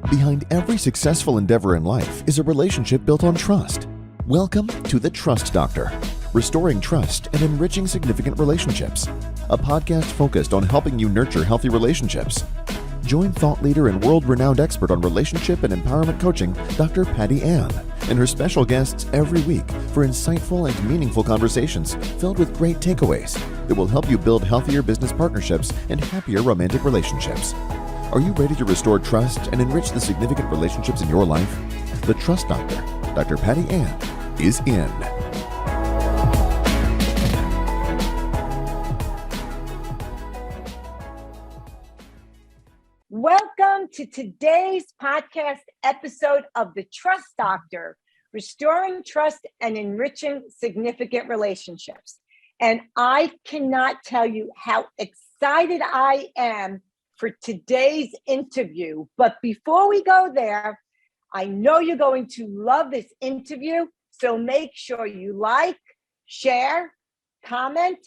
Behind every successful endeavor in life is a relationship built on trust. Welcome to The Trust Doctor, restoring trust and enriching significant relationships. A podcast focused on helping you nurture healthy relationships. Join thought leader and world-renowned expert on relationship and empowerment coaching, Dr. Patty Ann, and her special guests every week for insightful and meaningful conversations filled with great takeaways that will help you build healthier business partnerships and happier romantic relationships. Are you ready to restore trust and enrich the significant relationships in your life? The Trust Doctor, Dr. Patty Ann, is in. Welcome to today's podcast episode of The Trust Doctor, restoring trust and enriching significant relationships. And I cannot tell you how excited I am for today's interview. But before we go there, I know you're going to love this interview. So make sure you like, share, comment,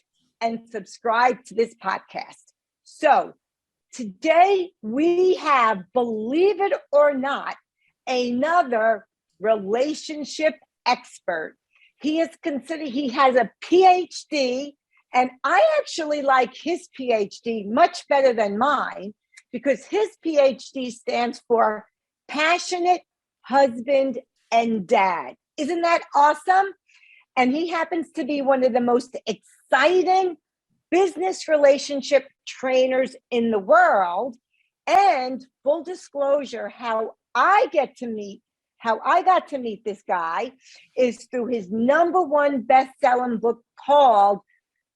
and subscribe to this podcast. So today we have, believe it or not, another relationship expert. He is considered, he has a PhD, and I actually like his PhD much better than mine because his PhD stands for Passionate Husband and Dad. Isn't that awesome? And he happens to be one of the most exciting business relationship trainers in the world. And full disclosure, how I got to meet this guy is through his #1 best-selling book called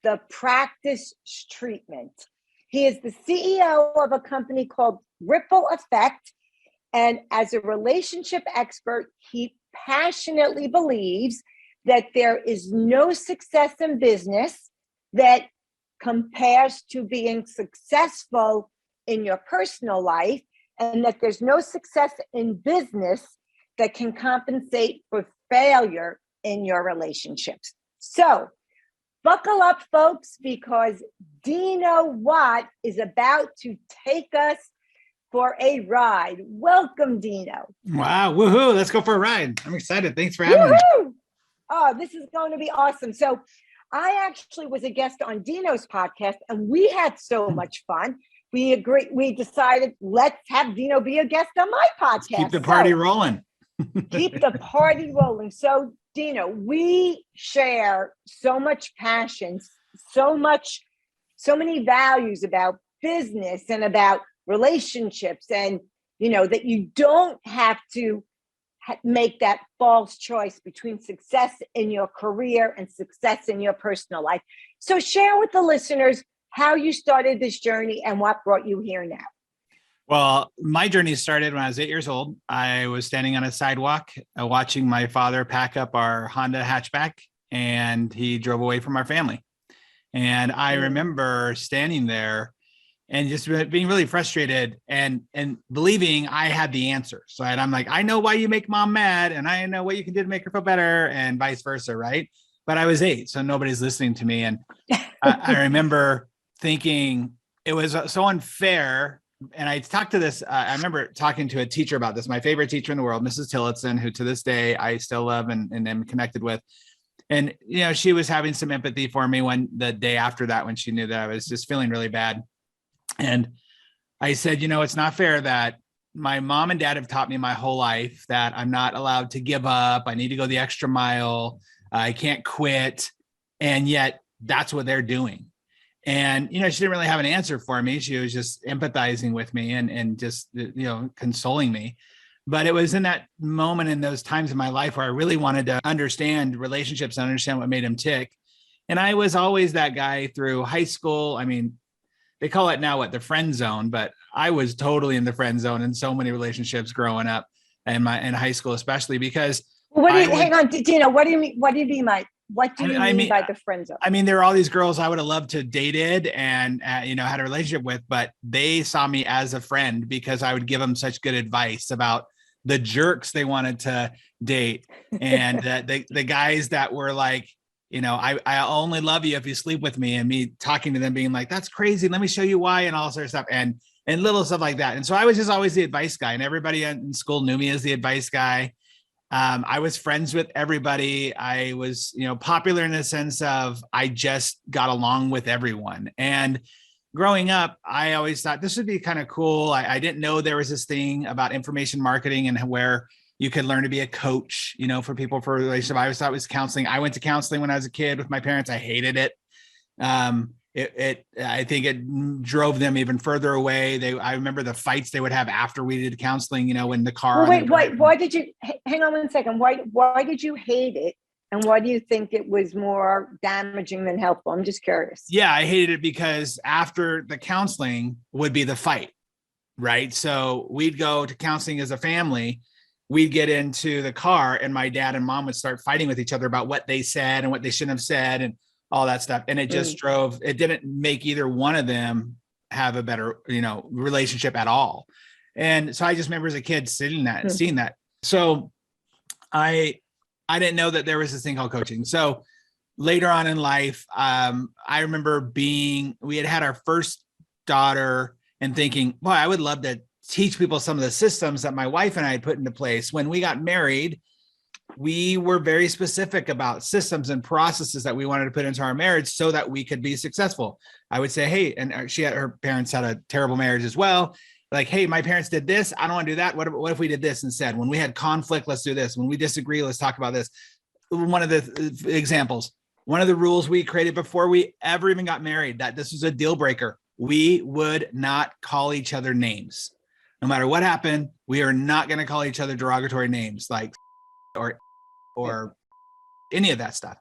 The Practice Treatment. He is the CEO of a company called Ripple Effect. And as a relationship expert, he passionately believes that there is no success in business that compares to being successful in your personal life, and that there's no success in business that can compensate for failure in your relationships. So buckle up, folks, because Dino Watt is about to take us for a ride. Welcome, Dino. Wow, woohoo, let's go for a ride. I'm excited. Thanks for having me. Oh, this is going to be awesome. So I actually was a guest on Dino's podcast, and we had so much fun. We decided, let's have Dino be a guest on my podcast. Keep the party rolling. Keep the party rolling. So, Dino, we share so much passion, so many values about business and about relationships, and that you don't have to make that false choice between success in your career and success in your personal life. So share with the listeners how you started this journey and what brought you here now. Well, my journey started when I was 8 years old. I was standing on a sidewalk watching my father pack up our Honda hatchback, and he drove away from our family. And I remember standing there and just being really frustrated and believing I had the answer. So I'm like, I know why you make mom mad, and I know what you can do to make her feel better, and vice versa, right? But I was 8, so nobody's listening to me. And I remember thinking it was so unfair. And I talked to this, I remember talking to a teacher about this, my favorite teacher in the world, Mrs. Tillotson, who to this day I still love and am connected with. And, she was having some empathy for me the day after that, when she knew that I was just feeling really bad. And I said, it's not fair that my mom and dad have taught me my whole life that I'm not allowed to give up. I need to go the extra mile. I can't quit. And yet that's what they're doing. And, she didn't really have an answer for me. She was just empathizing with me and just, consoling me. But it was in that moment, in those times in my life, where I really wanted to understand relationships and understand what made them tick. And I was always that guy through high school. I mean, they call it now the friend zone, but I was totally in the friend zone in so many relationships growing up, and in high school, especially because. Hang on, Dino, what do you mean? What do you mean by the friend zone? I mean, there were all these girls I would have loved to dated and, had a relationship with, but they saw me as a friend because I would give them such good advice about the jerks they wanted to date. And the guys that were like, I only love you if you sleep with me, and me talking to them being like, that's crazy. Let me show you why, and all sorts of stuff. And and little stuff like that. And so I was just always the advice guy, and everybody in school knew me as the advice guy. I was friends with everybody. I was, popular in the sense of I just got along with everyone. And growing up, I always thought this would be kind of cool. I didn't know there was this thing about information marketing and where you could learn to be a coach, for people for a relationship. I always thought it was counseling. I went to counseling when I was a kid with my parents. I hated it. I think it drove them even further away. I remember the fights they would have after we did counseling, when the car. Well, wait, why did you hang on one second? Why did you hate it? And why do you think it was more damaging than helpful? I'm just curious. Yeah, I hated it because after the counseling would be the fight, right? So we'd go to counseling as a family. We'd get into the car and my dad and mom would start fighting with each other about what they said and what they shouldn't have said and all that stuff. And it just it didn't make either one of them have a better, relationship at all. And so I just remember as a kid seeing that. So I didn't know that there was this thing called coaching. So later on in life, I remember we had our first daughter and thinking, boy, I would love to teach people some of the systems that my wife and I had put into place. When we got married, we were very specific about systems and processes that we wanted to put into our marriage so that we could be successful. I would say, hey, and her parents had a terrible marriage as well. Like, hey, my parents did this. I don't want to do that. What if we did this instead? When we had conflict, let's do this. When we disagree, let's talk about this. One of the examples, one of the rules we created before we ever even got married, that this was a deal breaker. We would not call each other names. No matter what happened, we are not going to call each other derogatory names like or any of that stuff.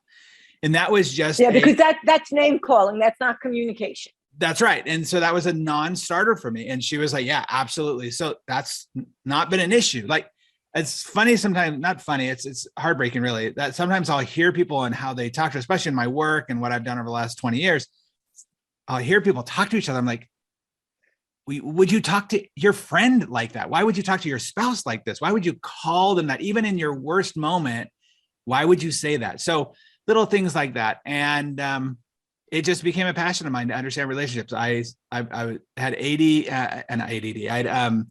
And that was just because that's name calling. That's not communication. That's right. And so that was a non-starter for me. And she was like, yeah, absolutely. So that's not been an issue. Like, it's funny sometimes, not funny. It's heartbreaking really, that sometimes I'll hear people and how they talk to, especially in my work and what I've done over the last 20 years. I'll hear people talk to each other. I'm like, would you talk to your friend like that? Why would you talk to your spouse like this? Why would you call them that? Even in your worst moment, why would you say that? So little things like that. And it just became a passion of mine to understand relationships. I had ADD. I had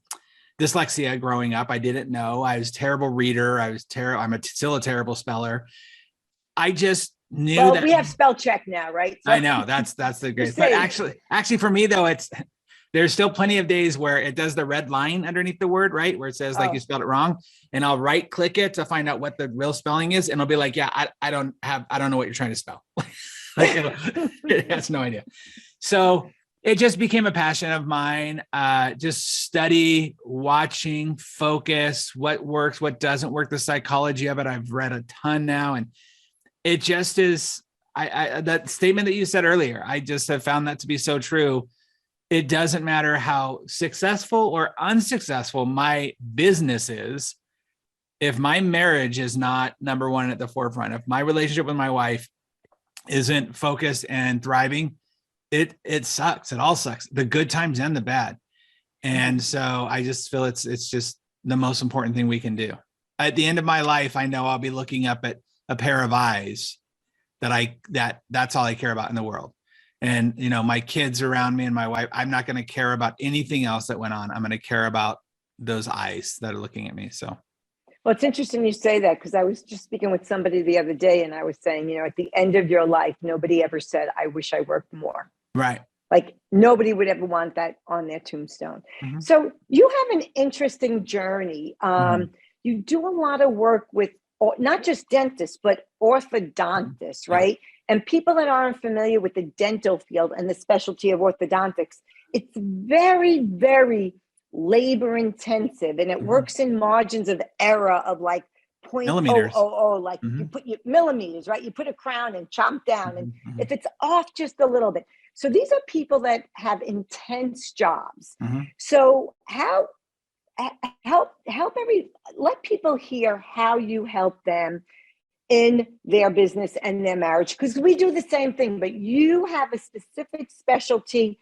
dyslexia growing up. I didn't know. I was a terrible reader. I'm still a terrible speller. I just knew that we have spell check now, right? So, I know that's the great. But actually for me though, there's still plenty of days where it does the red line underneath the word, right? Where it says like you spelled it wrong, and I'll right click it to find out what the real spelling is. And it'll be like, yeah, I don't know what you're trying to spell. Like, it has no idea. So it just became a passion of mine. Just study, watching, focus, what works, what doesn't work, the psychology of it. I've read a ton now, and it just is, that statement that you said earlier, I just have found that to be so true. It doesn't matter how successful or unsuccessful my business is. If my marriage is not number one at the forefront, if my relationship with my wife isn't focused and thriving, it sucks. It all sucks. The good times and the bad. And so I just feel it's just the most important thing we can do. At the end of my life, I know I'll be looking up at a pair of eyes that's all I care about in the world. And, my kids around me and my wife, I'm not going to care about anything else that went on. I'm going to care about those eyes that are looking at me. So. Well, it's interesting you say that, because I was just speaking with somebody the other day and I was saying, at the end of your life, nobody ever said, I wish I worked more. Right. Like nobody would ever want that on their tombstone. Mm-hmm. So you have an interesting journey. You do a lot of work with not just dentists, but orthodontists, right? And people that aren't familiar with the dental field and the specialty of orthodontics, it's very, very labor intensive, and it works in margins of error of like 0.000, like you put your millimeters, right? You put a crown and chomp down, and if it's off just a little bit. So these are people that have intense jobs. So let people hear how you help them in their business and their marriage, because we do the same thing, but you have a specific specialty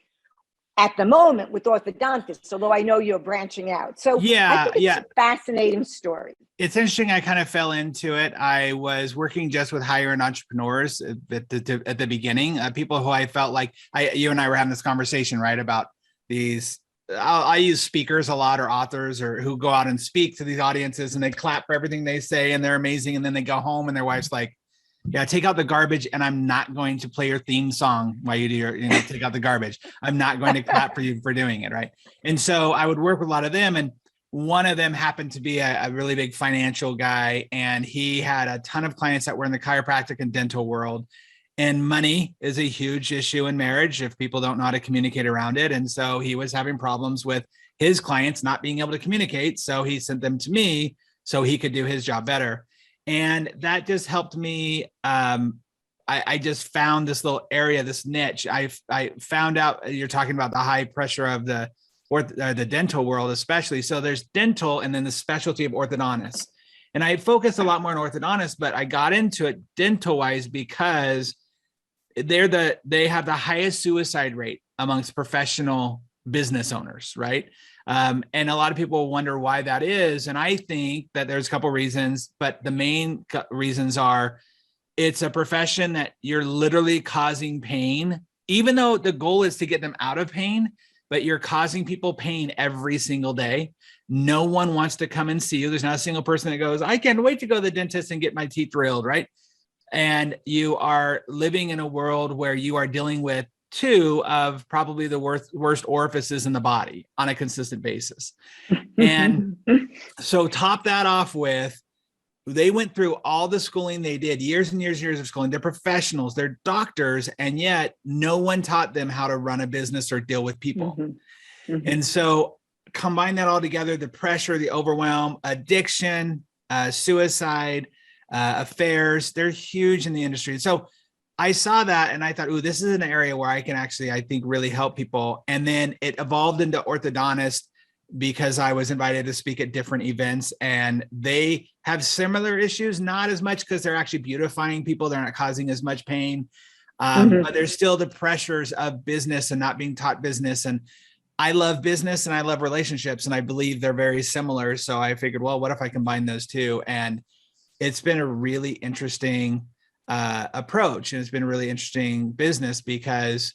at the moment with orthodontists, although I know you're branching out. So I think it's a fascinating story. It's interesting. I kind of fell into it. I was working just with higher-end entrepreneurs at the beginning, people who I felt like you and I were having this conversation, right? About these I use speakers a lot, or authors, or who go out and speak to these audiences, and they clap for everything they say and they're amazing. And then they go home and their wife's like, yeah, take out the garbage, and I'm not going to play your theme song while you do your, take out the garbage. I'm not going to clap for you for doing it. Right. And so I would work with a lot of them. And one of them happened to be a really big financial guy, and he had a ton of clients that were in the chiropractic and dental world. And money is a huge issue in marriage if people don't know how to communicate around it. And so he was having problems with his clients not being able to communicate. So he sent them to me so he could do his job better. And that just helped me. I just found this little area, this niche. I found out you're talking about the high pressure of the dental world, especially. So there's dental and then the specialty of orthodontists. And I focused a lot more on orthodontists, but I got into it dental wise because they have the highest suicide rate amongst professional business owners, right? And a lot of people wonder why that is. And I think that there's a couple of reasons, but the main reasons are it's a profession that you're literally causing pain, even though the goal is to get them out of pain, but you're causing people pain every single day. No one wants to come and see you. There's not a single person that goes, I can't wait to go to the dentist and get my teeth drilled, right? And you are living in a world where you are dealing with two of probably the worst orifices in the body on a consistent basis. And so top that off with, they went through all the schooling they did, years and years and years of schooling. They're professionals, they're doctors, and yet no one taught them how to run a business or deal with people. And so combine that all together, the pressure, the overwhelm, addiction, suicide, affairs, they're huge in the industry. So I saw that and I thought, ooh, this is an area where I can actually, I think, really help people. And then it evolved into orthodontist because I was invited to speak at different events, and they have similar issues, not as much because they're actually beautifying people. They're not causing as much pain, but there's still the pressures of business and not being taught business. And I love business and I love relationships, and I believe they're very similar. So I figured, well, what if I combine those two? And it's been a really interesting approach. And it's been a really interesting business because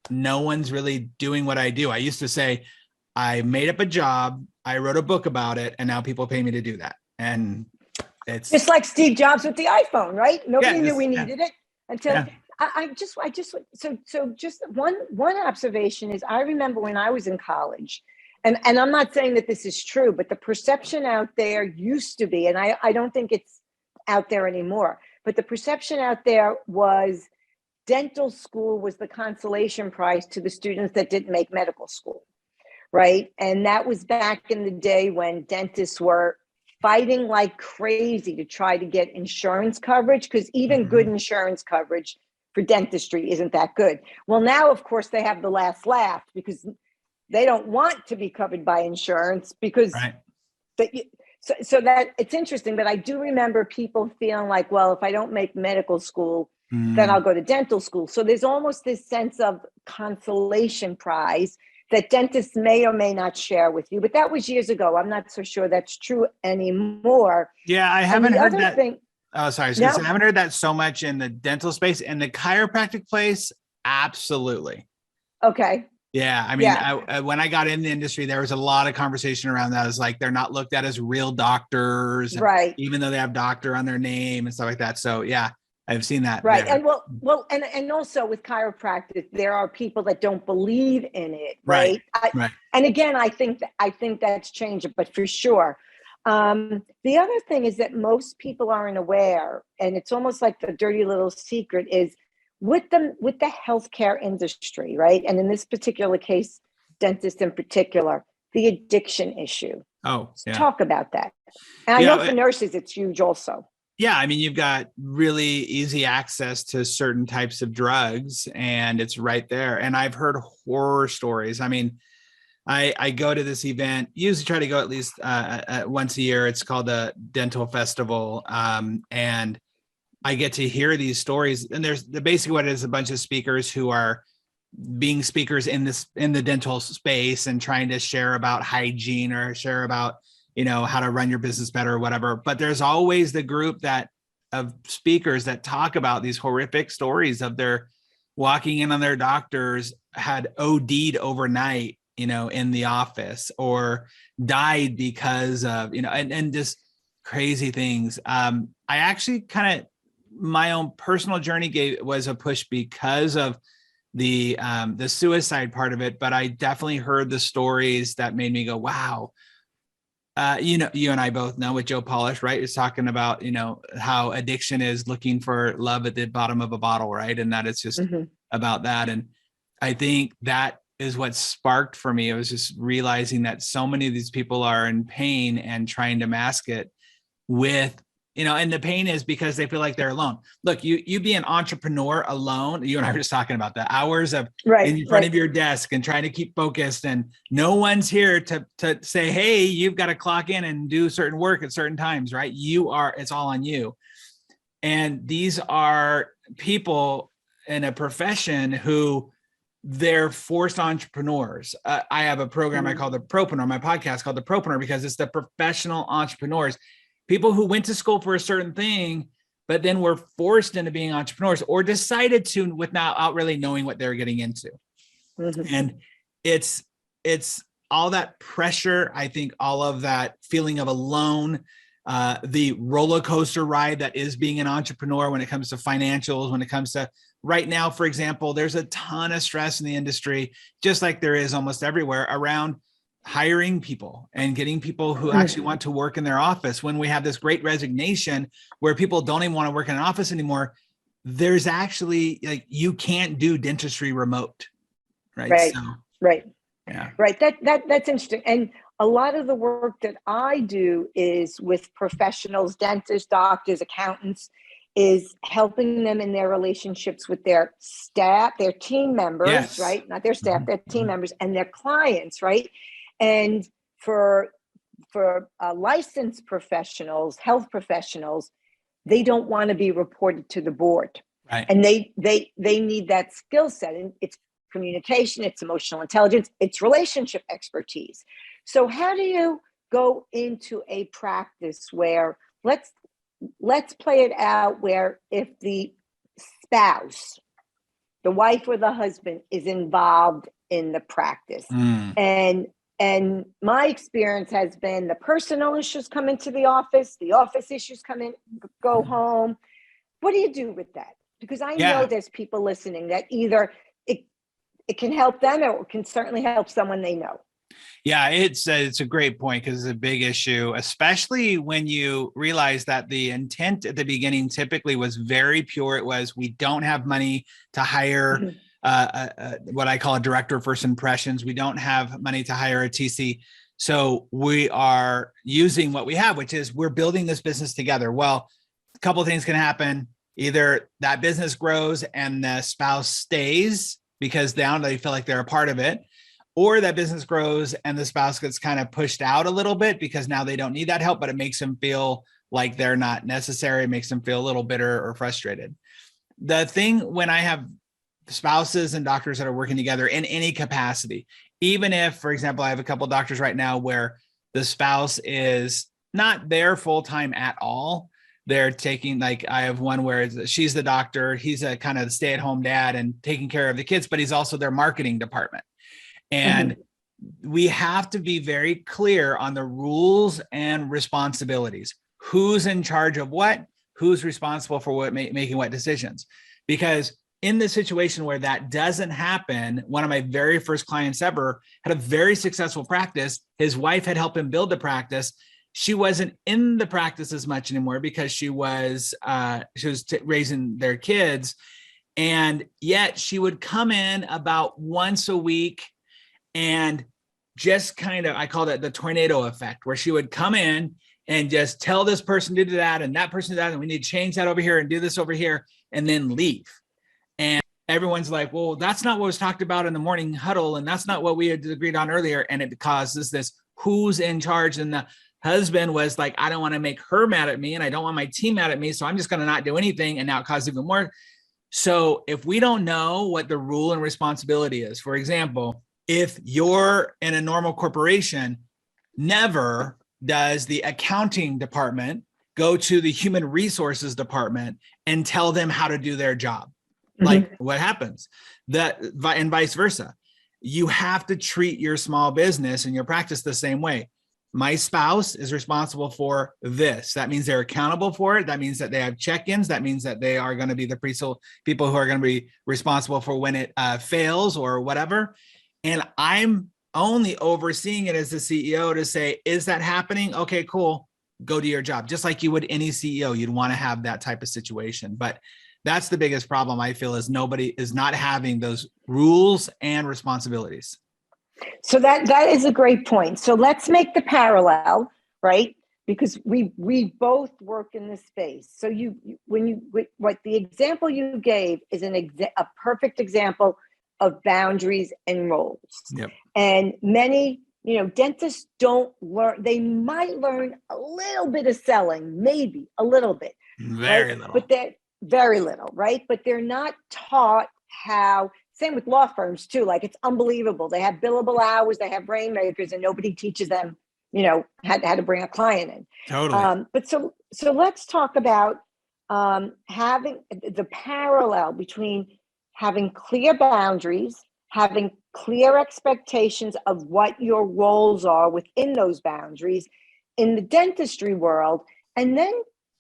no one's really doing what I do. I used to say, I made up a job, I wrote a book about it, and now people pay me to do that. And it's just like Steve Jobs with the iPhone, right? Nobody knew we needed it until just one observation is, I remember when I was in college, and I'm not saying that this is true, but the perception out there used to be, and I don't think it's out there anymore, but the perception out there was dental school was the consolation prize to the students that didn't make medical school, right? And that was back in the day when dentists were fighting like crazy to try to get insurance coverage, because even good insurance coverage for dentistry isn't that good. Well, now, of course, they have the last laugh because they don't want to be covered by insurance because so that it's interesting. But I do remember people feeling like, well, if I don't make medical school, then I'll go to dental school. So there's almost this sense of consolation prize that dentists may or may not share with you. But that was years ago. I'm not so sure that's true anymore. Yeah, I haven't heard that. Oh, sorry. I haven't heard that so much in the dental space. And the chiropractic place, absolutely. Okay. Yeah. I mean, when I got in the industry, there was a lot of conversation around that. It's like, they're not looked at as real doctors, right? Even though they have doctor on their name and stuff like that. So yeah, I've seen that. Right. There. And and also with chiropractic, there are people that don't believe in it. Right. Right. And again, I think that's changing, but for sure. The other thing is that most people aren't aware, and it's almost like the dirty little secret, is with the healthcare industry, right? And in this particular case, dentists in particular, the addiction issue. Oh, yeah. Talk about that. And I know for nurses, it's huge also. Yeah, I mean, you've got really easy access to certain types of drugs, and it's right there. And I've heard horror stories. I mean, I go to this event, usually try to go at least once a year. It's called the Dental Festival. And I get to hear these stories. And there's basically what it is, a bunch of speakers who are being speakers in the dental space and trying to share about hygiene or share about, how to run your business better or whatever. But there's always the group of speakers that talk about these horrific stories of their walking in on their doctors had OD'd overnight in the office, or died because of, and just crazy things. I actually my own personal journey was a push because of the suicide part of it, but I definitely heard the stories that made me go, wow. You and I both know with Joe Polish, right? He's talking about, how addiction is looking for love at the bottom of a bottle, right? And that it's just about that. And I think that is what sparked for me. It was just realizing that so many of these people are in pain and trying to mask it with, and the pain is because they feel like they're alone. Look, you be an entrepreneur alone. You and I were just talking about the hours of in front of your desk and trying to keep focused, and no one's here to say, hey, you've got to clock in and do certain work at certain times, right? It's all on you. And these are people in a profession who they're forced entrepreneurs. I have a program I call the Propreneur, my podcast called the Propreneur, because it's the professional entrepreneurs. People who went to school for a certain thing, but then were forced into being entrepreneurs, or decided to without really knowing what they were getting into. And it's all that pressure. I think all of that feeling of alone, the roller coaster ride that is being an entrepreneur when it comes to financials, when it comes to right now, for example, there's a ton of stress in the industry, just like there is almost everywhere, around hiring people and getting people who actually want to work in their office. When we have this great resignation where people don't even want to work in an office anymore, there's actually you can't do dentistry remote. Right. That's interesting. And a lot of the work that I do is with professionals, dentists, doctors, accountants, is helping them in their relationships with their staff, their team members, right? Not their staff, their team members, and their clients, right? And for licensed professionals, health professionals, they don't want to be reported to the board, right? And they need that skill set, and it's communication, it's emotional intelligence, it's relationship expertise. So how do you go into a practice where let's play it out, where if the spouse, the wife or the husband, is involved in the practice, and my experience has been the personal issues come into the office issues go home. What do you do with that? Because I know there's people listening that either it can help them, or it can certainly help someone they know. Yeah, it's a great point, because it's a big issue, especially when you realize that the intent at the beginning typically was very pure. It was, we don't have money to hire what I call a director of first impressions. We don't have money to hire a TC. So we are using what we have, which is we're building this business together. Well, a couple of things can happen. Either that business grows and the spouse stays because now they feel like they're a part of it, or that business grows and the spouse gets kind of pushed out a little bit because now they don't need that help, but it makes them feel like they're not necessary. It makes them feel a little bitter or frustrated. The thing when I have spouses and doctors that are working together in any capacity, even if, for example, I have a couple of doctors right now where the spouse is not there full-time at all. They're taking, I have one where she's the doctor, he's a kind of stay-at-home dad and taking care of the kids, but he's also their marketing department. And we have to be very clear on the rules and responsibilities. Who's in charge of what? Who's responsible for what, making what decisions? Because in the situation where that doesn't happen, one of my very first clients ever had a very successful practice. His wife had helped him build the practice. She wasn't in the practice as much anymore because she was raising their kids. And yet she would come in about once a week and just kind of, I call it the tornado effect, where she would come in and just tell this person to do that and that person to do that, and we need to change that over here and do this over here, and then leave. And everyone's like, well, that's not what was talked about in the morning huddle, and that's not what we had agreed on earlier. And it causes this who's in charge. And the husband was like, I don't want to make her mad at me, and I don't want my team mad at me, so I'm just going to not do anything. And now it causes even more. So if we don't know what the rule and responsibility is, for example, if you're in a normal corporation, never does the accounting department go to the human resources department and tell them how to do their job. Like what happens? And vice versa. you have to treat your small business and your practice the same way. My spouse is responsible for this. That means they're accountable for it. That means that they have check-ins. That means that they are going to be the people who are going to be responsible for when it fails or whatever. And I'm only overseeing it as the CEO to say, is that happening? Okay, cool. Go do your job. Just like you would any CEO, you'd want to have that type of situation. But that's the biggest problem I feel, is nobody is not having those rules and responsibilities. So that is a great point. So let's make the parallel, right? Because we both work in this space. So what the example you gave is a perfect example of boundaries and roles. Yep. And many, dentists don't learn. They might learn a little bit of selling, maybe a little bit, very right? little, but they're very little, right? But they're not taught how. Same with law firms too. Like, it's unbelievable. They have billable hours, they have rainmakers, and nobody teaches them, how to bring a client in. Totally. But so let's talk about having the parallel between having clear boundaries, having clear expectations of what your roles are within those boundaries in the dentistry world, and then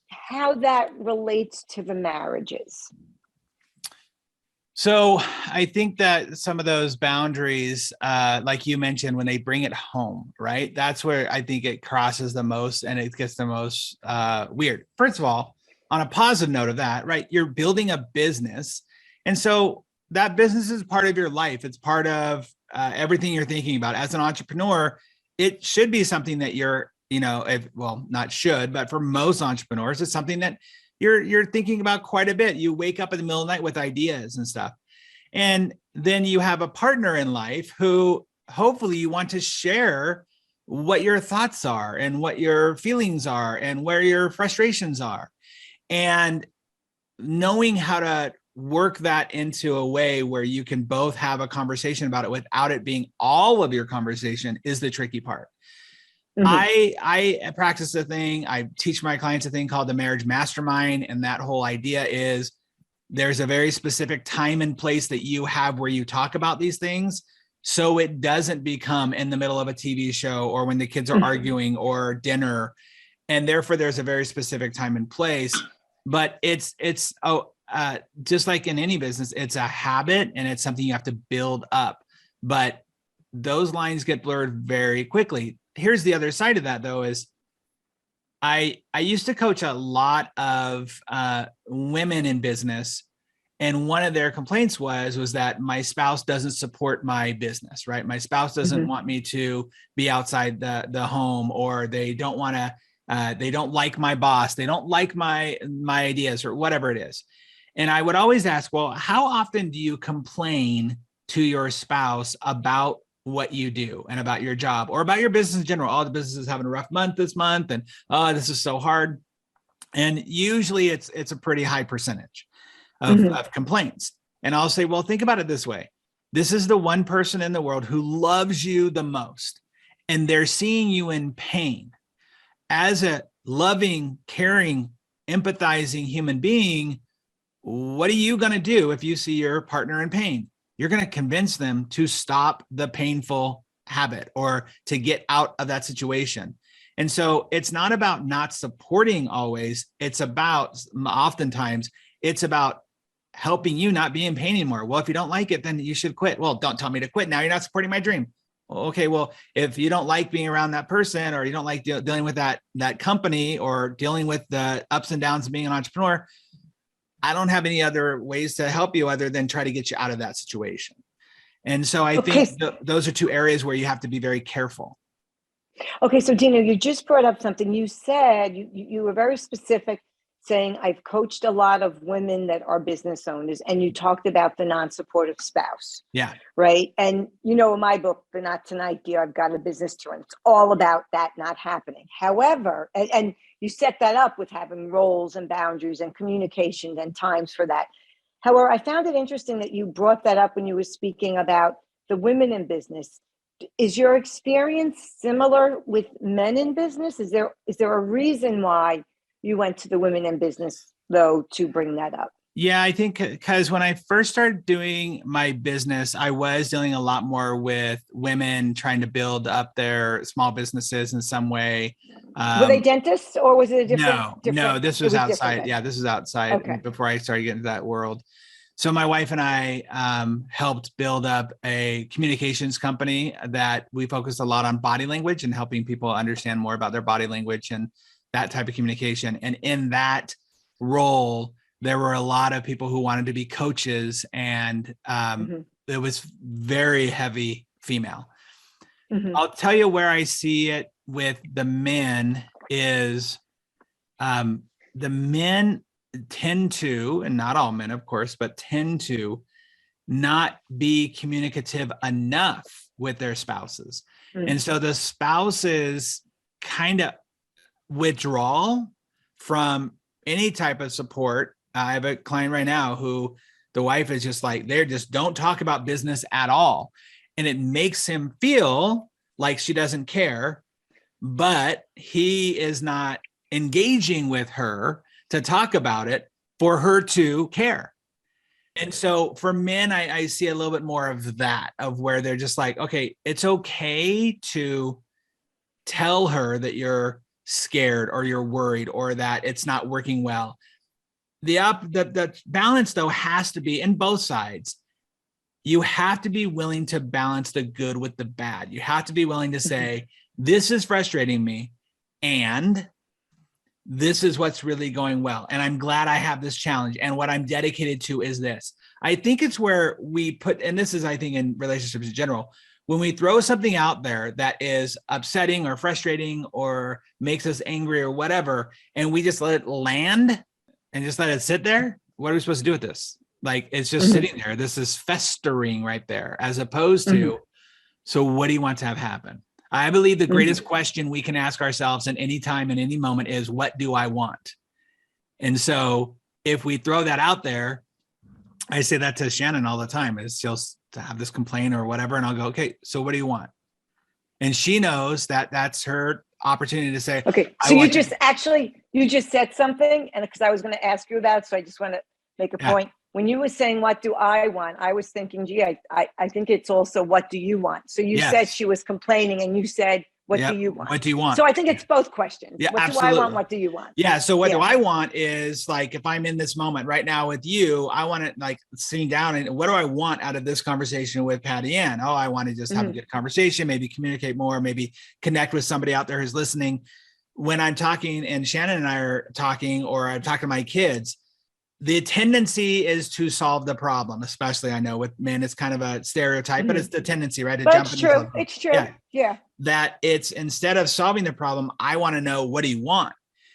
how that relates to the marriages. So I think that some of those boundaries, like you mentioned, when they bring it home, right? That's where I think it crosses the most and it gets the most weird. First of all, on a positive note of that, right? You're building a business. And so that business is part of your life. It's part of everything you're thinking about. As an entrepreneur, it should be something that you're, not should, but for most entrepreneurs, it's something that you're thinking about quite a bit. You wake up in the middle of the night with ideas and stuff. And then you have a partner in life who hopefully you want to share what your thoughts are and what your feelings are and where your frustrations are. And knowing how to work that into a way where you can both have a conversation about it without it being all of your conversation is the tricky part. Mm-hmm. I practice I teach my clients a thing called the marriage mastermind. And that whole idea is there's a very specific time and place that you have where you talk about these things. So it doesn't become in the middle of a TV show or when the kids are arguing or dinner. And therefore there's a very specific time and place, but it's just like in any business, it's a habit and it's something you have to build up, but those lines get blurred very quickly. Here's the other side of that, though, is I used to coach a lot of women in business. And one of their complaints was that my spouse doesn't support my business, right? My spouse doesn't want me to be outside the home, or they don't want to, they don't like my boss. They don't like my ideas or whatever it is. And I would always ask, well, how often do you complain to your spouse about what you do and about your job or about your business in general? All the businesses having a rough month this month, and this is so hard. And usually it's a pretty high percentage of complaints. And I'll say, well, think about it this way. This is the one person in the world who loves you the most, and they're seeing you in pain. As a loving, caring, empathizing human being, what are you going to do if you see your partner in pain? You're going to convince them to stop the painful habit or to get out of that situation. And so it's not about not supporting always. It's about, oftentimes, it's about helping you not be in pain anymore. Well, if you don't like it, then you should quit. Well, don't tell me to quit. Now you're not supporting my dream. Okay, well, if you don't like being around that person, or you don't like dealing with that company, or dealing with the ups and downs of being an entrepreneur, I don't have any other ways to help you other than try to get you out of that situation. And so I think those are two areas where you have to be very careful. Okay. So Dino, you just brought up something. You said, you were very specific, saying I've coached a lot of women that are business owners, and you talked about the non-supportive spouse. Yeah. Right. And in my book, The Not Tonight, Dear, I've Got a Business to Run, it's all about that not happening. However, and you set that up with having roles and boundaries and communication and times for that. However, I found it interesting that you brought that up when you were speaking about the women in business. Is your experience similar with men in business? Is there a reason why you went to the women in business, though, to bring that up? Yeah, I think because when I first started doing my business, I was dealing a lot more with women trying to build up their small businesses in some way. Were they dentists or was it a No, this it was was different outside. then? Yeah, this was outside Okay. before I started getting into that world. So my wife and I helped build up a communications company that we focused a lot on body language and helping people understand more about their body language and that type of communication. And in that role, there were a lot of people who wanted to be coaches, and Mm-hmm. it was very heavy female. Mm-hmm. I'll tell you where I see it with the men is the men tend to, and not all men, of course, but tend to not be communicative enough with their spouses. Mm-hmm. And so the spouses kind of withdraw from any type of support. I have a client right now who the wife is just like, they're just don't talk about business at all. And it makes him feel like she doesn't care, but he is not engaging with her to talk about it for her to care. And so for men, I see a little bit more of that, of where they're just like, okay, it's okay to tell her that you're scared or you're worried or that it's not working well. The balance though has to be in both sides. You have to be willing to balance the good with the bad. You have to be willing to say, this is frustrating me, and this is what's really going well. And I'm glad I have this challenge. And what I'm dedicated to is this. I think it's where we put, and this is, I think, in relationships in general, when we throw something out there that is upsetting or frustrating or makes us angry or whatever, and we just let it land and just let it sit there, what are we supposed to do with this? Like, it's just sitting there. This is festering right there, as opposed to, so what do you want to have happen? I believe the greatest question we can ask ourselves at any time, in any moment, is, what do I want? And so if we throw that out there, I say that to Shannon all the time, is she'll have this complaint or whatever. And I'll go, okay, so what do you want? And she knows that that's her opportunity to say, okay. So you just said something, and because I was going to ask you that, so I just want to make a point. When you were saying, what do I want? I was thinking, gee, I think it's also, what do you want? So you said she was complaining, and you said, what do you want? What do you want? So I think it's both questions. Yeah, what absolutely. do I want? What do you want? Yeah. So what do I want is, like, if I'm in this moment right now with you, I want to, like, sitting down and, what do I want out of this conversation with Patty Ann? Oh, I want to just have a good conversation, maybe communicate more, maybe connect with somebody out there who's listening. When I'm talking and Shannon and I are talking, or I'm talking to my kids, the tendency is to solve the problem, especially, I know with men, it's kind of a stereotype, but it's the tendency, right? To but jump it's true. It's true. Yeah. That it's, instead of solving the problem, I want to know, what do you want?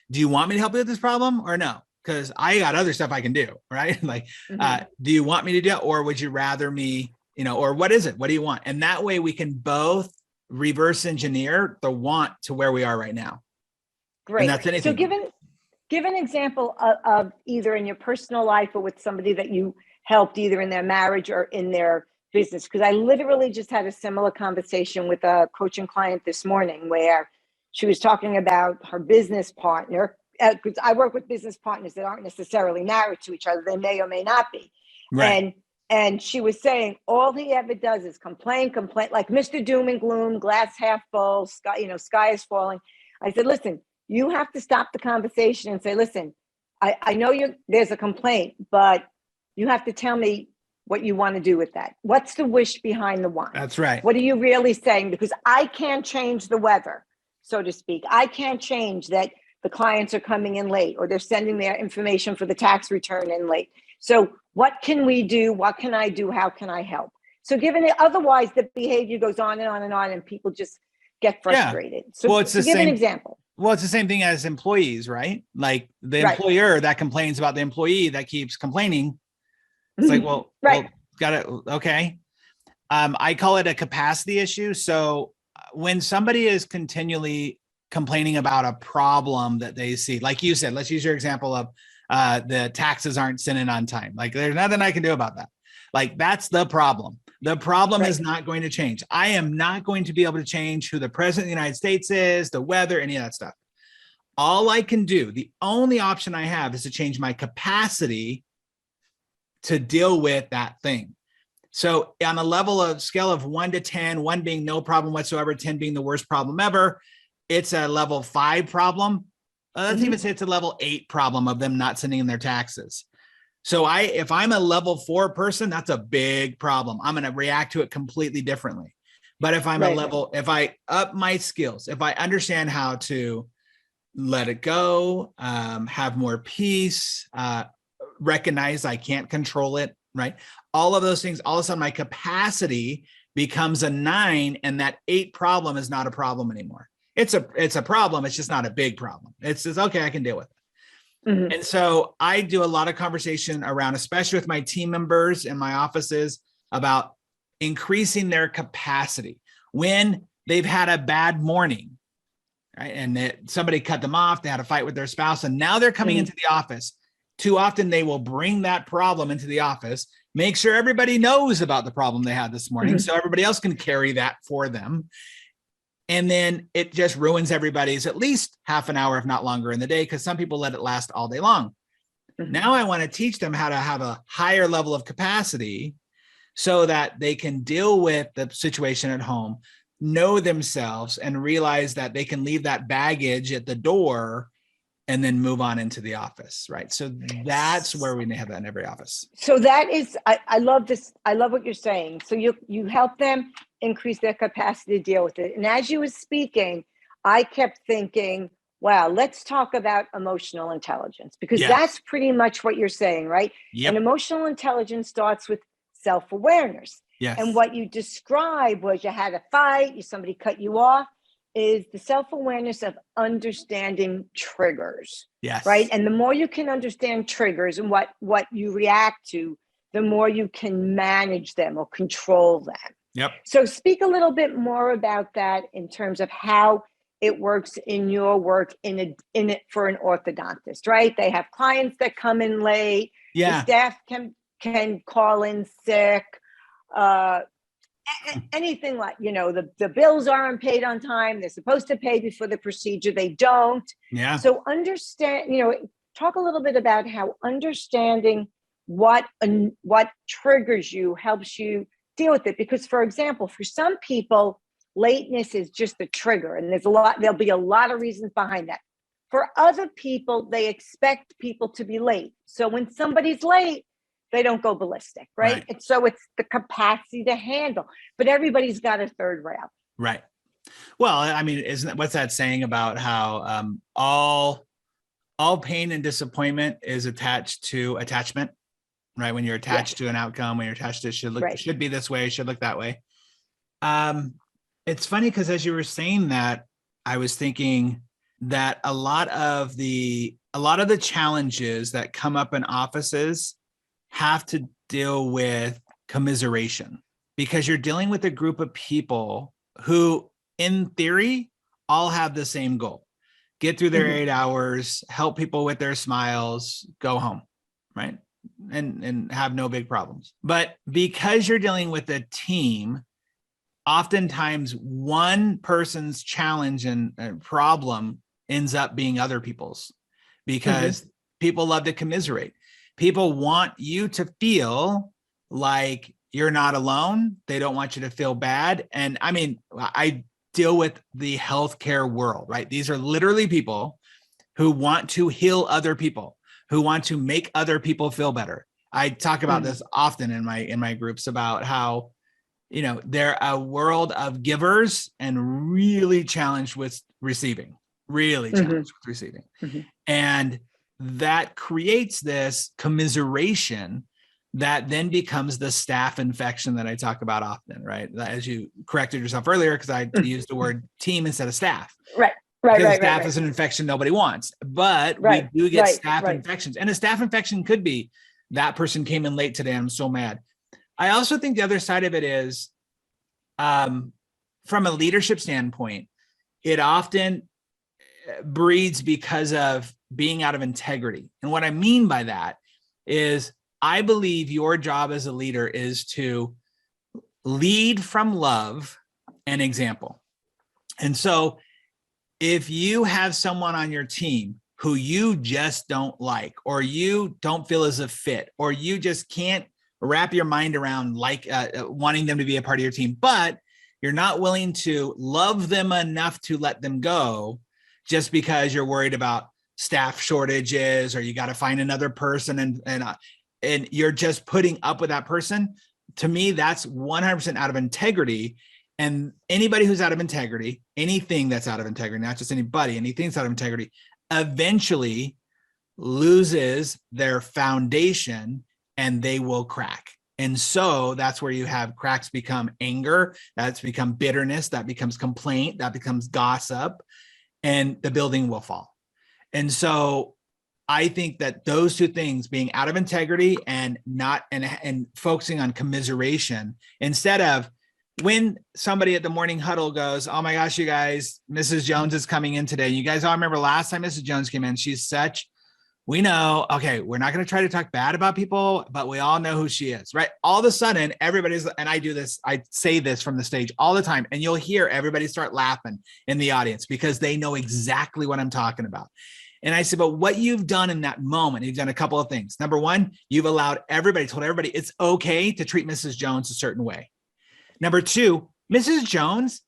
Do you want me to help you with this problem or no? Because I got other stuff I can do, right? Like, do you want me to do it, or would you rather me, or what is it? What do you want? And that way we can both reverse engineer the want to where we are right now. Great. And that's anything. So give an example of either in your personal life or with somebody that you helped, either in their marriage or in their business. Because I literally just had a similar conversation with a coaching client this morning, where she was talking about her business partner. Because I work with business partners that aren't necessarily married to each other. They may or may not be. Right. And she was saying, all he ever does is complain, like Mr. Doom and Gloom, glass half full, sky is falling. I said, listen, you have to stop the conversation and say, listen, I know there's a complaint, but you have to tell me what you want to do with that. What's the wish behind the want? That's right. What are you really saying? Because I can't change the weather, so to speak. I can't change that the clients are coming in late, or they're sending their information for the tax return in late. So what can we do? What can I do? How can I help? So given it, otherwise the behavior goes on and on and on, and people just get frustrated. So, well, it's the give same, an example. Well, it's the same thing as employees, right? Like the employer that complains about the employee that keeps complaining. It's like, well, got it. Okay. I call it a capacity issue. So when somebody is continually complaining about a problem that they see, like you said, let's use your example of the taxes aren't sent in on time. Like, there's nothing I can do about that. Like, that's the problem. The problem is not going to change. I am not going to be able to change who the president of the United States is, the weather, any of that stuff. All I can do, the only option I have, is to change my capacity to deal with that thing. So on a level of scale of 1 to 10, 1 being no problem whatsoever, 10 being the worst problem ever, it's a level 5 problem. Let's even say it's a level 8 problem of them not sending in their taxes. So if I'm a level 4 person, that's a big problem. I'm going to react to it completely differently. But if I'm if I up my skills, if I understand how to let it go, have more peace, recognize I can't control it, right? All of those things, all of a sudden my capacity becomes a 9, and that 8 problem is not a problem anymore. It's a problem. It's just not a big problem. It's just, okay, I can deal with it. And so I do a lot of conversation around, especially with my team members in my offices, about increasing their capacity when they've had a bad morning, right? And somebody cut them off, they had a fight with their spouse, and now they're coming into the office. Too often they will bring that problem into the office, make sure everybody knows about the problem they had this morning, so everybody else can carry that for them. And then it just ruins everybody's at least half an hour, if not longer, in the day, because some people let it last all day long. Now I want to teach them how to have a higher level of capacity so that they can deal with the situation at home, know themselves, and realize that they can leave that baggage at the door and then move on into the office, right? So that's where we have that in every office. So that is, I love this. I love what you're saying. So you help them increase their capacity to deal with it. And as you were speaking, I kept thinking, wow, let's talk about emotional intelligence, because that's pretty much what you're saying, right? And emotional intelligence starts with self-awareness. And what you described was you had a fight, somebody cut you off, is the self-awareness of understanding triggers, right? And the more you can understand triggers and what you react to, the more you can manage them or control them. So speak a little bit more about that in terms of how it works in your work in it for an orthodontist, right? They have clients that come in late. The staff can call in sick. Anything like, the bills aren't paid on time. They're supposed to pay before the procedure. They don't. So understand, talk a little bit about how understanding what triggers you helps you deal with it. Because, for example, for some people, lateness is just the trigger, and there'll be a lot of reasons behind that. For other people, they expect people to be late. So when somebody's late, they don't go ballistic, right? And so it's the capacity to handle, but everybody's got a third rail. Right. Well, I mean, what's that saying about how all pain and disappointment is attached to attachment, right? When you're attached to an outcome, when you're attached to it should be this way, should look that way. It's funny because as you were saying that, I was thinking that a lot of the challenges that come up in offices have to deal with commiseration, because you're dealing with a group of people who, in theory, all have the same goal: get through their 8 hours, help people with their smiles, go home, right? And have no big problems. But because you're dealing with a team, oftentimes one person's challenge and problem ends up being other people's, because people love to commiserate. People want you to feel like you're not alone. They don't want you to feel bad. And I mean, I deal with the healthcare world, right? These are literally people who want to heal other people, who want to make other people feel better. I talk about this often in my groups about how, they're a world of givers and really challenged with receiving, And that creates this commiseration that then becomes the staph infection that I talk about often, right? As you corrected yourself earlier, because I used the word team instead of staph. Right. Staph is an infection nobody wants, but we do get staph infections. And a staph infection could be, that person came in late today, I'm so mad. I also think the other side of it is, from a leadership standpoint, it often breeds because of being out of integrity. And what I mean by that is, I believe your job as a leader is to lead from love and example. And so if you have someone on your team who you just don't like, or you don't feel as a fit, or you just can't wrap your mind around wanting them to be a part of your team, but you're not willing to love them enough to let them go just because you're worried about staff shortages, or you got to find another person, and you're just putting up with that person. To me, that's 100% out of integrity. And anybody who's out of integrity, anything that's out of integrity, not just anybody, anything that's out of integrity, eventually loses their foundation and they will crack. And so that's where you have cracks become anger, that's become bitterness, that becomes complaint, that becomes gossip, and the building will fall. And so I think that those two things, being out of integrity and not and focusing on commiseration, instead of when somebody at the morning huddle goes, oh my gosh, you guys, Mrs. Jones is coming in today. You guys all remember last time Mrs. Jones came in, we know, okay, we're not going to try to talk bad about people, but we all know who she is, right? All of a sudden, everybody's, and I say this from the stage all the time, and you'll hear everybody start laughing in the audience because they know exactly what I'm talking about. And I said, but what you've done in that moment, you've done a couple of things. Number one, you've told everybody it's okay to treat Mrs. Jones a certain way. Number two, Mrs. Jones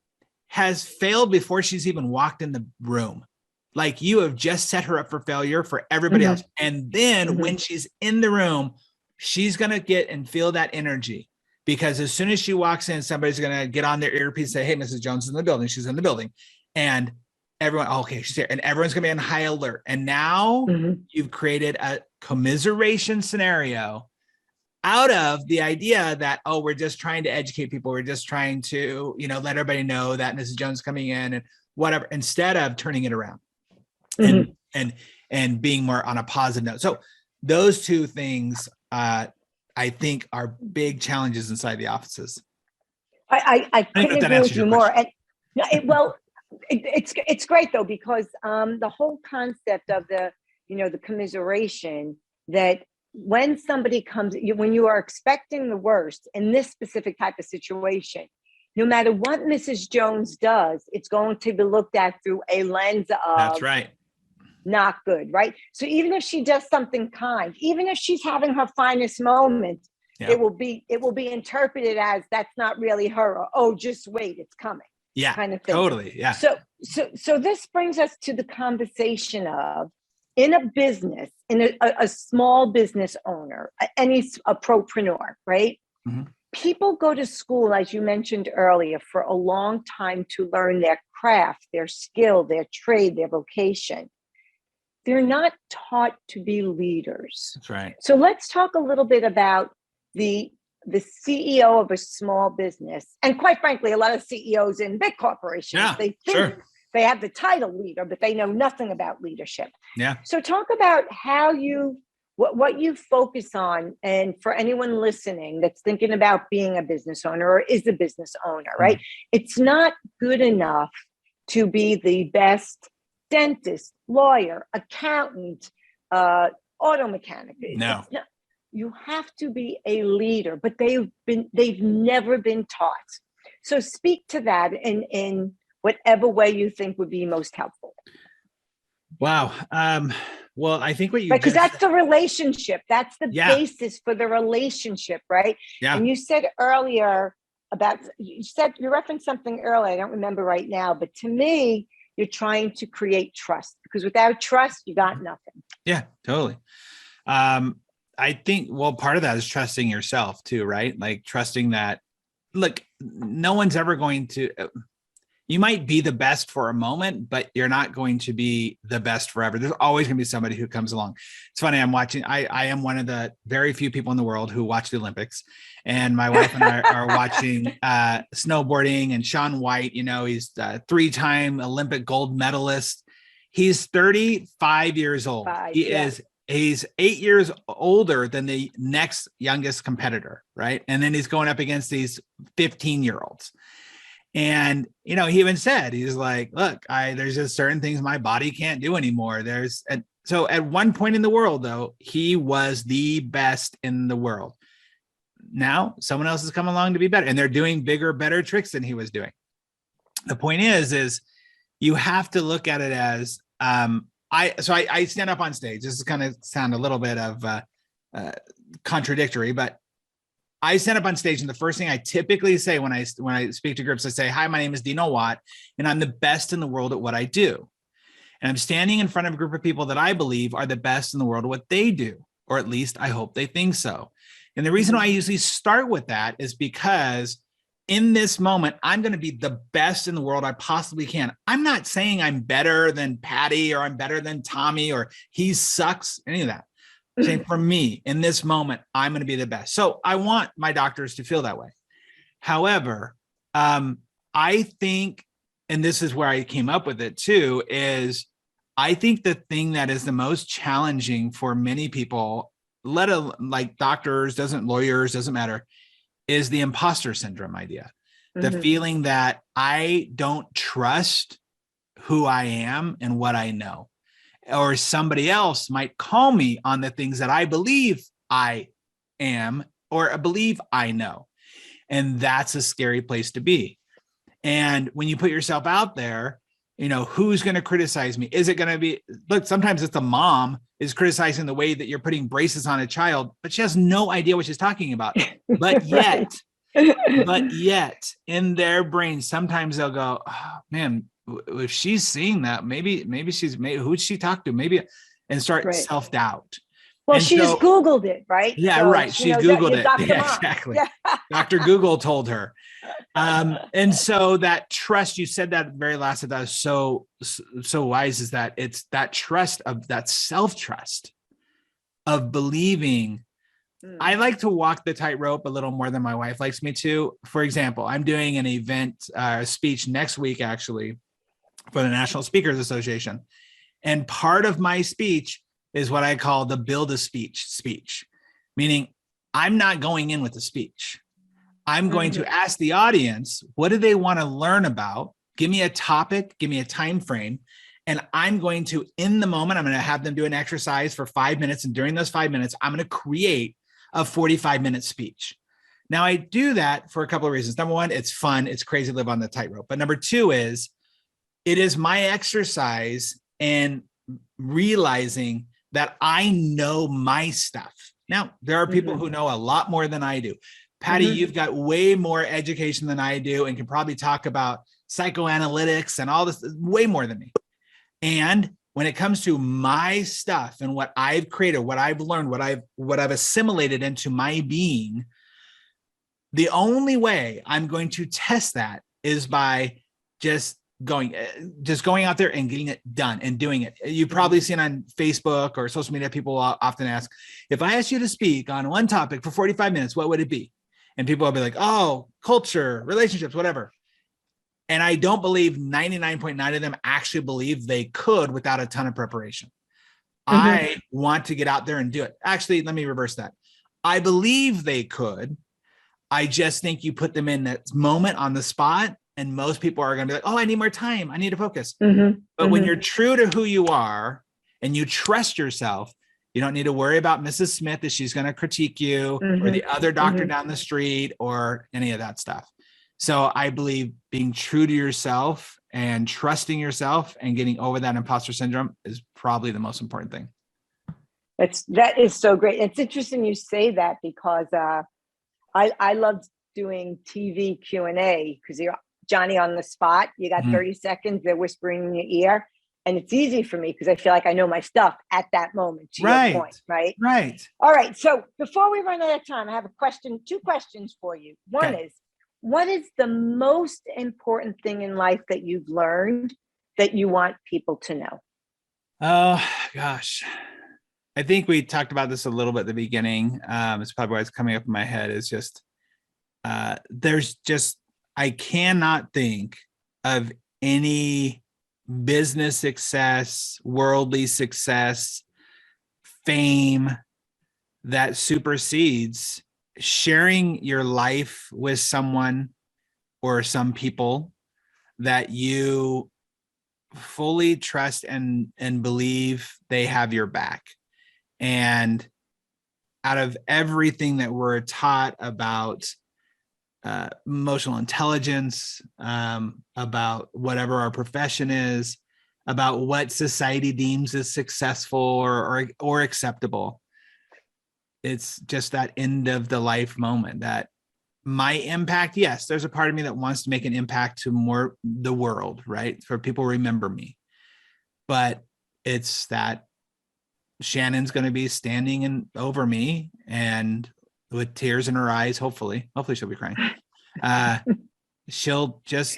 has failed before she's even walked in the room. Like, you have just set her up for failure for everybody else. And then when she's in the room, she's going to get and feel that energy, because as soon as she walks in, somebody's going to get on their earpiece and say, hey, Mrs. Jones is in the building. She's in the building. And everyone, okay, she's here. And everyone's going to be on high alert. And now you've created a commiseration scenario out of the idea that, oh, we're just trying to educate people. We're just trying to, let everybody know that Mrs. Jones is coming in and whatever, instead of turning it around and being more on a positive note. So those two things, I think, are big challenges inside the offices. I couldn't agree with you more. And it's great though, because the whole concept of the commiseration, that when somebody comes, when you are expecting the worst in this specific type of situation, no matter what Mrs. Jones does, it's going to be looked at through a lens of, that's right, not good, right? So even if she does something kind, even if she's having her finest moment, it will be interpreted as, that's not really her, or, oh, just wait, it's coming. Yeah, kind of thing. Totally. Yeah. So this brings us to the conversation of, in a business, in a small business owner, a propreneur, right? People go to school, as you mentioned earlier, for a long time to learn their craft, their skill, their trade, their vocation. They're not taught to be leaders. That's right. So let's talk a little bit about the CEO of a small business. And quite frankly, a lot of CEOs in big corporations, they think they have the title leader, but they know nothing about leadership. Yeah. So talk about how what you focus on, and for anyone listening that's thinking about being a business owner or is a business owner, right? It's not good enough to be the best dentist, lawyer, accountant, auto mechanic. No. You have to be a leader, but they've never been taught. So speak to that in whatever way you think would be most helpful. Wow. Well, I think what you because that's the relationship. That's the basis for the relationship, right? Yeah. And you said earlier you referenced something earlier. I don't remember right now, but to me, you're trying to create trust, because without trust, you got nothing. Yeah, totally. I think, part of that is trusting yourself too, right? Like trusting that, look, no one's ever going to, you might be the best for a moment, but you're not going to be the best forever. There's always going to be somebody who comes along. It's funny. I am one of the very few people in the world who watch the Olympics, and my wife and I are watching snowboarding, and Shaun White, he's a 3-time Olympic gold medalist. He's 35 years old. He's 8 years older than the next youngest competitor, right? And then he's going up against these 15-year-olds. And, he even said, he's like, look, there's just certain things my body can't do anymore. So at one point in the world, though, he was the best in the world. Now someone else has come along to be better, and they're doing bigger, better tricks than he was doing. The point is you have to look at it as, I stand up on stage. This is going to sound a little bit of contradictory, but I stand up on stage, and the first thing I typically say when I speak to groups, I say, "Hi, my name is Dino Watt, and I'm the best in the world at what I do." And I'm standing in front of a group of people that I believe are the best in the world at what they do, or at least I hope they think so. And the reason I usually start with that is because in this moment, I'm going to be the best in the world I possibly can. I'm not saying I'm better than Patty or I'm better than Tommy or he sucks, any of that. I'm saying for me, in this moment, I'm going to be the best. So I want my doctors to feel that way. However, I think, and this is where I came up with it too, is I think the thing that is the most challenging for many people, like doctors, lawyers, doesn't matter, is the imposter syndrome idea. The feeling that I don't trust who I am and what I know, or somebody else might call me on the things that I believe I am or believe I know. And that's a scary place to be. And when you put yourself out there, who's going to criticize me? Is it going to be, look, sometimes it's the mom is criticizing the way that you're putting braces on a child, but she has no idea what she's talking about. But yet, in their brain, sometimes they'll go, oh, man, if she's seeing that, maybe who'd she talk to? Maybe, and start self-doubt. Well, and she just Googled it, right? Yeah, so right. She Googled it. Yeah, exactly. Yeah. Dr. Google told her. And so that trust, you said that very last, that was so wise, is that it's that trust, of that self-trust of believing. I like to walk the tightrope a little more than my wife likes me to. For example, I'm doing an event, speech next week, actually, for the National Speakers Association. And part of my speech is what I call the build a speech, meaning I'm not going in with a speech. I'm going to ask the audience, what do they want to learn about? Give me a topic, give me a time frame. And I'm going to, in the moment, I'm going to have them do an exercise for 5 minutes. And during those 5 minutes, I'm going to create a 45-minute speech. Now, I do that for a couple of reasons. Number one, it's fun. It's crazy to live on the tightrope. But number two is, it is my exercise in realizing that I know my stuff. Now, there are people who know a lot more than I do. Patty, you've got way more education than I do and can probably talk about psychoanalytics and all this way more than me. And when it comes to my stuff and what I've created, what I've learned, what I've assimilated into my being, the only way I'm going to test that is by just going out there and getting it done and doing it. You've probably seen on Facebook or social media, people often ask, if I asked you to speak on one topic for 45 minutes, what would it be? And people will be like, oh, culture, relationships, whatever. And I don't believe 99.9 of them actually believe they could without a ton of preparation. I want to get out there and do it. Actually, let me reverse that. I believe they could. I just think you put them in that moment on the spot, and most people are going to be like, oh, I need more time. I need to focus. But when you're true to who you are and you trust yourself, you don't need to worry about Mrs. Smith if she's going to critique you or the other doctor down the street or any of that stuff. So I believe being true to yourself and trusting yourself and getting over that imposter syndrome is probably the most important thing. That is so great. It's interesting you say that, because I love doing TV Q&A, because you're Johnny on the spot. You got 30 seconds, they're whispering in your ear. And it's easy for me because I feel like I know my stuff at that moment, to your point, right? Right. All right. So before we run out of time, I have two questions for you. One is, what is the most important thing in life that you've learned that you want people to know? Oh, gosh. I think we talked about this a little bit at the beginning. It's probably why it's coming up in my head, is just, I cannot think of any business success, worldly success, fame that supersedes sharing your life with someone or some people that you fully trust and believe they have your back. And out of everything that we're taught about emotional intelligence, about whatever our profession is, about what society deems as successful or acceptable. It's just that end of the life moment that my impact. Yes, there's a part of me that wants to make an impact to more the world, right? For people to remember me. But it's that Shannon's going to be standing over me and with tears in her eyes, hopefully she'll be crying. She'll just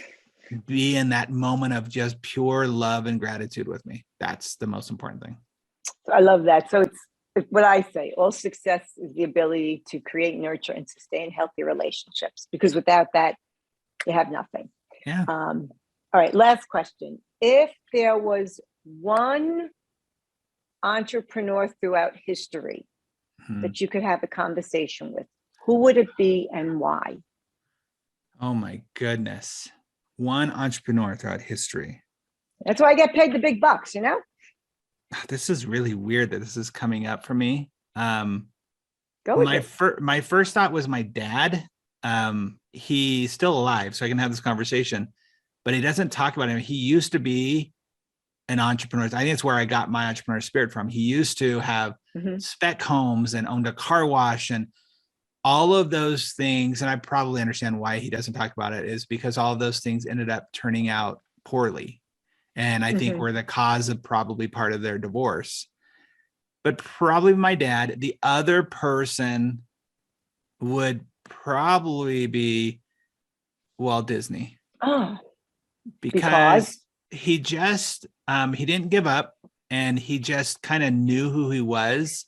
be in that moment of just pure love and gratitude with me. That's the most important thing. I love that. So it's what I say, all success is the ability to create, nurture, and sustain healthy relationships, because without that, you have nothing. Yeah. All right. Last question. If there was one entrepreneur throughout history that you could have a conversation with, who would it be and why? Oh my goodness. One entrepreneur throughout history. That's why I get paid the big bucks, you know? This is really weird that this is coming up for me. Go with it. My first thought was my dad. He's still alive, so I can have this conversation, but he doesn't talk about him. He used to be an entrepreneur. I think it's where I got my entrepreneur spirit from. He used to have spec homes and owned a car wash and all of those things. And I probably understand why he doesn't talk about it, is because all of those things ended up turning out poorly. And I think we're the cause of probably part of their divorce. But probably my dad. The other person would probably be Walt Disney. Oh, because he just, he didn't give up, and he just kind of knew who he was.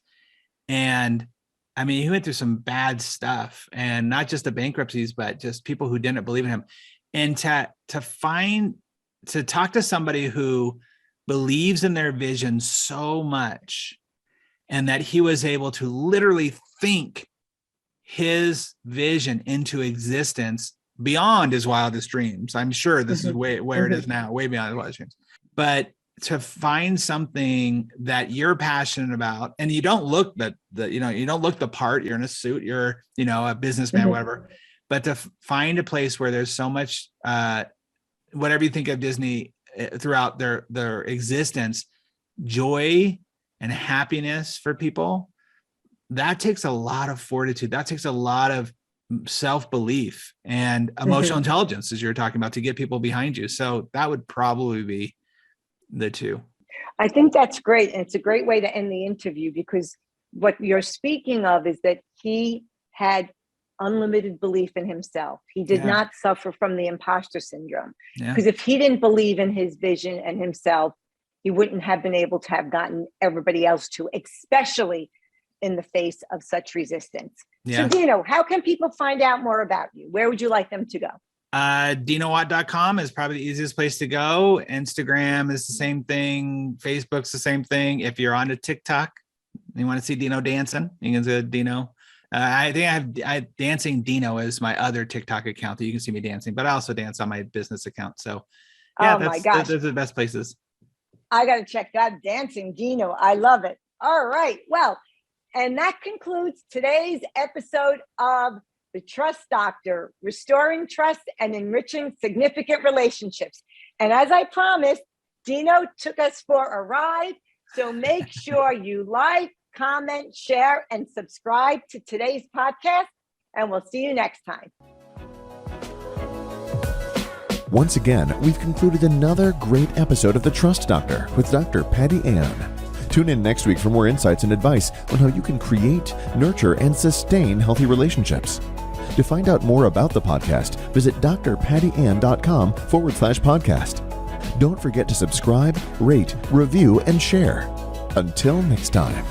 And I mean, he went through some bad stuff, and not just the bankruptcies, but just people who didn't believe in him. And to talk to somebody who believes in their vision so much, and that he was able to literally think his vision into existence beyond his wildest dreams. I'm sure this is where it is now, way beyond his wildest dreams. But to find something that you're passionate about, and you don't look you don't look the part, you're in a suit, you're, a businessman, whatever, but to find a place where there's so much, whatever you think of Disney throughout their existence, joy and happiness for people, that takes a lot of fortitude. That takes a lot of self-belief and emotional intelligence, as you're talking about, to get people behind you. So that would probably be the two. I think that's great. And it's a great way to end the interview, because what you're speaking of is that he had unlimited belief in himself. He did not suffer from the imposter syndrome, because if he didn't believe in his vision and himself, he wouldn't have been able to have gotten everybody else to, especially in the face of such resistance. So Dino, how can people find out more about you? Where would you like them to go? DinoWatt.com is probably the easiest place to go. Instagram is the same thing. Facebook's the same thing. If you're on to TikTok, you want to see Dino dancing, you can see Dino. I think I have Dancing Dino is my other TikTok account that you can see me dancing, but I also dance on my business account. So my gosh, those are the best places. I got to check that Dancing Dino. I love it. All right. Well, and that concludes today's episode of The Trust Doctor, restoring trust and enriching significant relationships. And as I promised, Dino took us for a ride. So make sure you like, comment, share, and subscribe to today's podcast. And we'll see you next time. Once again, we've concluded another great episode of The Trust Doctor with Dr. Patty Ann. Tune in next week for more insights and advice on how you can create, nurture, and sustain healthy relationships. To find out more about the podcast, visit drpattyann.com/podcast. Don't forget to subscribe, rate, review, and share. Until next time.